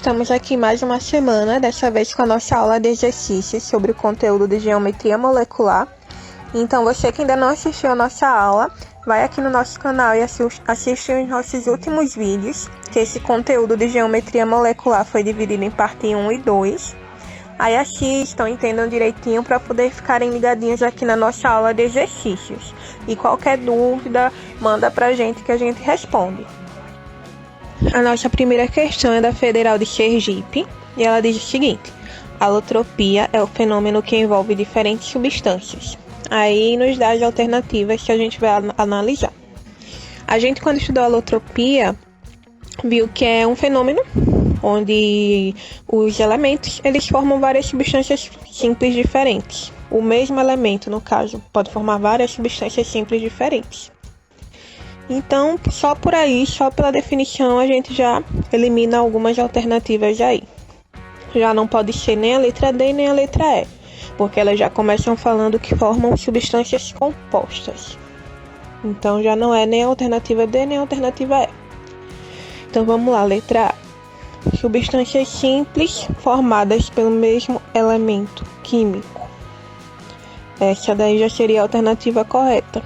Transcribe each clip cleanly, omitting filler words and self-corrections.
estamos aqui mais uma semana, dessa vez com a nossa aula de exercícios sobre o conteúdo de geometria molecular. Então, você que ainda não assistiu a nossa aula, vai aqui no nosso canal e assiste os nossos últimos vídeos, que esse conteúdo de geometria molecular foi dividido em parte 1 e 2. Aí assistam, entendam direitinho para poder ficarem ligadinhos aqui na nossa aula de exercícios. E qualquer dúvida, manda pra gente que a gente responde. A nossa primeira questão é da Federal de Sergipe e ela diz o seguinte: a alotropia é o fenômeno que envolve diferentes substâncias. Aí nos dá as alternativas que a gente vai analisar. A gente, quando estudou a alotropia, viu que é um fenômeno onde os elementos eles formam várias substâncias simples diferentes. O mesmo elemento, no caso, pode formar várias substâncias simples diferentes. Então, só por aí, só pela definição, a gente já elimina algumas alternativas aí. Já não pode ser nem a letra D nem a letra E, porque elas já começam falando que formam substâncias compostas. Então, já não é nem a alternativa D nem a alternativa E. Então, vamos lá, letra A. Substâncias simples formadas pelo mesmo elemento químico. Essa daí já seria a alternativa correta.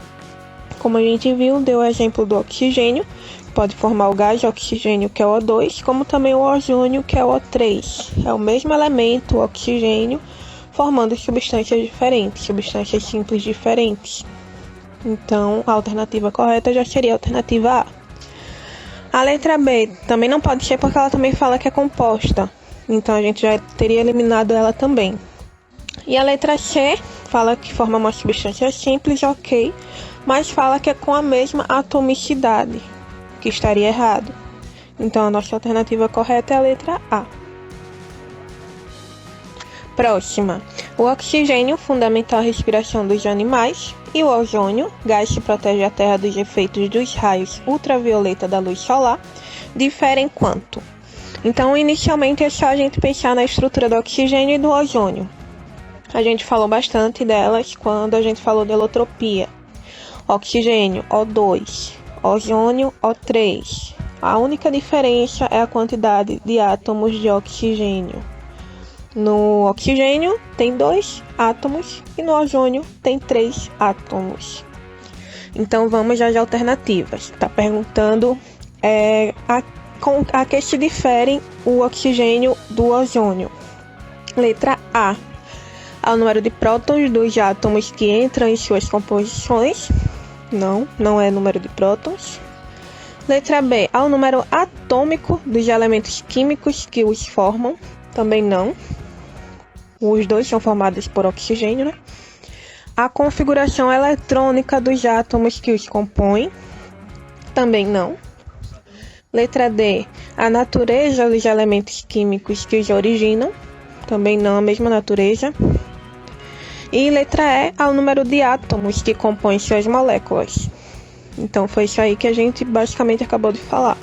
Como a gente viu, deu o exemplo do oxigênio, pode formar o gás de oxigênio, que é o O2, como também o ozônio, que é o O3. É o mesmo elemento, o oxigênio, formando substâncias diferentes, substâncias simples diferentes. Então, a alternativa correta já seria a alternativa A. A letra B também não pode ser porque ela também fala que é composta. Então, a gente já teria eliminado ela também. E a letra C fala que forma uma substância simples, ok, mas fala que é com a mesma atomicidade, que estaria errado. Então, a nossa alternativa correta é a letra A. Próxima. O oxigênio, fundamental à respiração dos animais, e o ozônio, gás que protege a Terra dos efeitos dos raios ultravioleta da luz solar, diferem quanto? Então, inicialmente é só a gente pensar na estrutura do oxigênio e do ozônio. A gente falou bastante delas quando a gente falou de alotropia. Oxigênio, O2, ozônio, O3. A única diferença é a quantidade de átomos de oxigênio. No oxigênio tem 2 átomos e no ozônio tem 3 átomos. Então vamos às alternativas. Está perguntando a que se diferem o oxigênio do ozônio. Letra A. Ao número de prótons dos átomos que entram em suas composições. Não é número de prótons. Letra B. Ao número atômico dos elementos químicos que os formam. Também não. Os dois são formados por oxigênio, né? A configuração eletrônica dos átomos que os compõem. Também não. Letra D. A natureza dos elementos químicos que os originam. Também não a mesma natureza. E letra E, ao número de átomos que compõem suas moléculas. Então foi isso aí que a gente basicamente acabou de falar.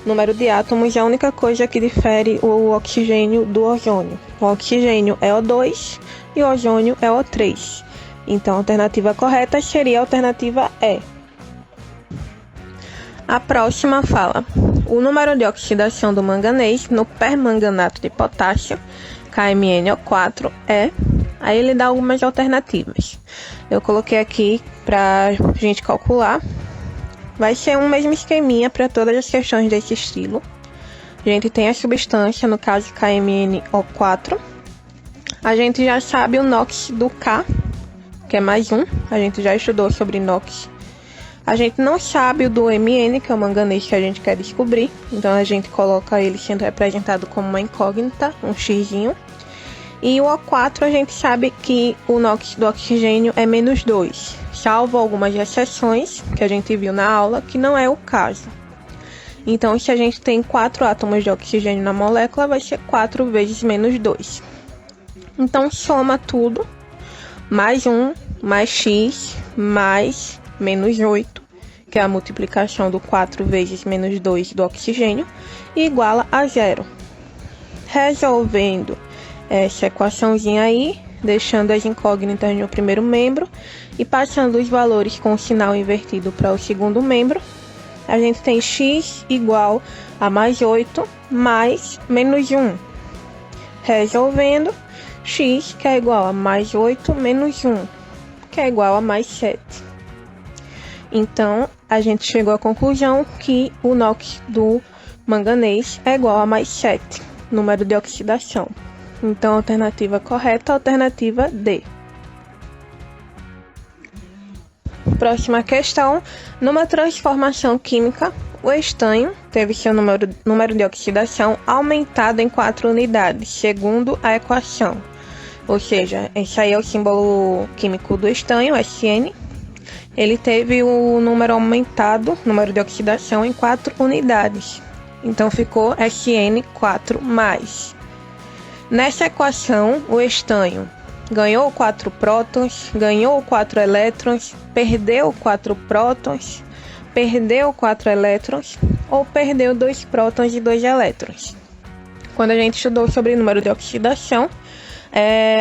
Número de átomos é a única coisa que difere o oxigênio do ozônio. O oxigênio é O2 e o ozônio é O3. Então a alternativa correta seria a alternativa E. A próxima fala: o número de oxidação do manganês no permanganato de potássio, KMnO4, é... Aí ele dá algumas alternativas. Eu coloquei aqui para a gente calcular. Vai ser um mesmo esqueminha para todas as questões desse estilo. A gente tem a substância, no caso KMnO4. A gente já sabe o NOx do K, que é mais um. A gente já estudou sobre NOx. A gente não sabe o do Mn, que é o manganês que a gente quer descobrir. Então a gente coloca ele sendo representado como uma incógnita, um xzinho. E o O4 a gente sabe que o NOx do oxigênio é -2, salvo algumas exceções que a gente viu na aula, que não é o caso. Então, se a gente tem 4 átomos de oxigênio na molécula, vai ser 4 vezes -2. Então, soma tudo, mais 1, mais x, mais -8, que é a multiplicação do 4 vezes -2 do oxigênio, e iguala a 0. Resolvendo essa equaçãozinha aí, deixando as incógnitas no primeiro membro e passando os valores com o sinal invertido para o segundo membro, a gente tem x igual a mais 8 mais menos 1. Resolvendo, x que é igual a mais 8 menos 1, que é igual a mais 7. Então, a gente chegou à conclusão que o NOx do manganês é igual a mais 7, número de oxidação. Então, a alternativa correta é a alternativa D. Próxima questão. Numa transformação química, o estanho teve seu número de oxidação aumentado em 4 unidades, segundo a equação. Ou seja, esse aí é o símbolo químico do estanho, SN. Ele teve o número aumentado, número de oxidação, em 4 unidades. Então, ficou SN4+. Nessa equação, o estanho ganhou 4 prótons, ganhou 4 elétrons, perdeu 4 prótons, perdeu 4 elétrons ou perdeu 2 prótons e 2 elétrons. Quando a gente estudou sobre o número de oxidação,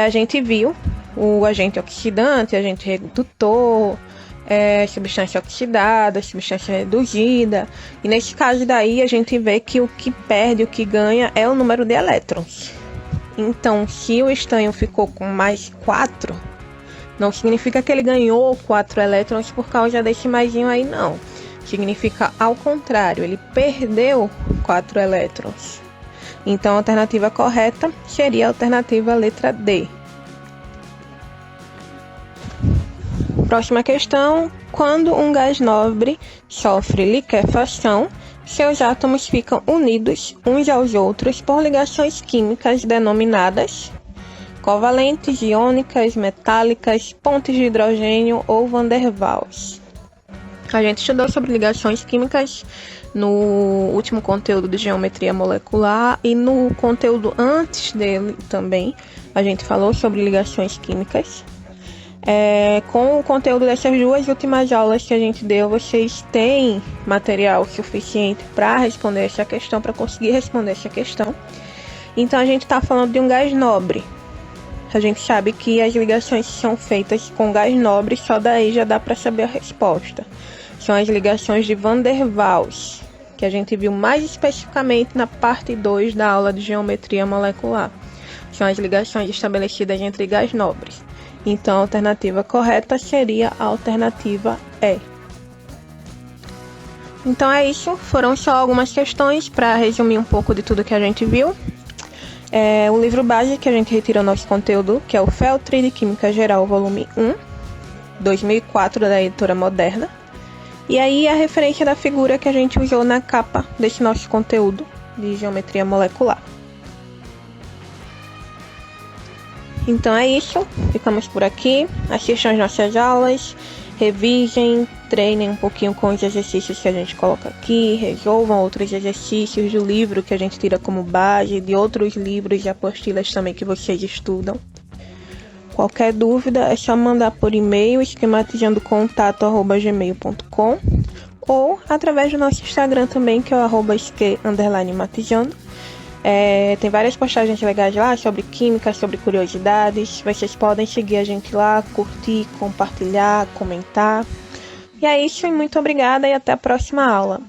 a gente viu o agente oxidante, agente redutor, substância oxidada, substância reduzida. E nesse caso daí a gente vê que o que perde, o que ganha é o número de elétrons. Então, se o estanho ficou com mais 4, não significa que ele ganhou 4 elétrons por causa desse maisinho aí, não. Significa ao contrário, ele perdeu 4 elétrons. Então, a alternativa correta seria a alternativa letra D. Próxima questão. Quando um gás nobre sofre liquefação, seus átomos ficam unidos uns aos outros por ligações químicas denominadas covalentes, iônicas, metálicas, pontes de hidrogênio ou van der Waals. A gente estudou sobre ligações químicas no último conteúdo de geometria molecular e no conteúdo antes dele também. A gente falou sobre ligações químicas. Com o conteúdo dessas duas últimas aulas que a gente deu, vocês têm material suficiente para responder essa questão, para conseguir responder essa questão. Então, a gente está falando de um gás nobre. A gente sabe que as ligações são feitas com gás nobre, só daí já dá para saber a resposta. São as ligações de van der Waals, que a gente viu mais especificamente na parte 2 da aula de geometria molecular. São as ligações estabelecidas entre gás nobres. Então, a alternativa correta seria a alternativa E. Então é isso, foram só algumas questões para resumir um pouco de tudo que a gente viu. O livro base que a gente retira o nosso conteúdo, que é o Feltri de Química Geral, volume 1, 2004, da editora Moderna. E aí a referência da figura que a gente usou na capa desse nosso conteúdo de geometria molecular. Então é isso, ficamos por aqui. Assistam as nossas aulas, revisem, treinem um pouquinho com os exercícios que a gente coloca aqui, resolvam outros exercícios do livro que a gente tira como base, de outros livros e apostilas também que vocês estudam. Qualquer dúvida é só mandar por e-mail esquematizandocontato@gmail.com ou através do nosso Instagram também, que é o @esque_matizando. Tem várias postagens legais lá sobre química, sobre curiosidades. Vocês podem seguir a gente lá, curtir, compartilhar, comentar. E é isso, e muito obrigada e até a próxima aula.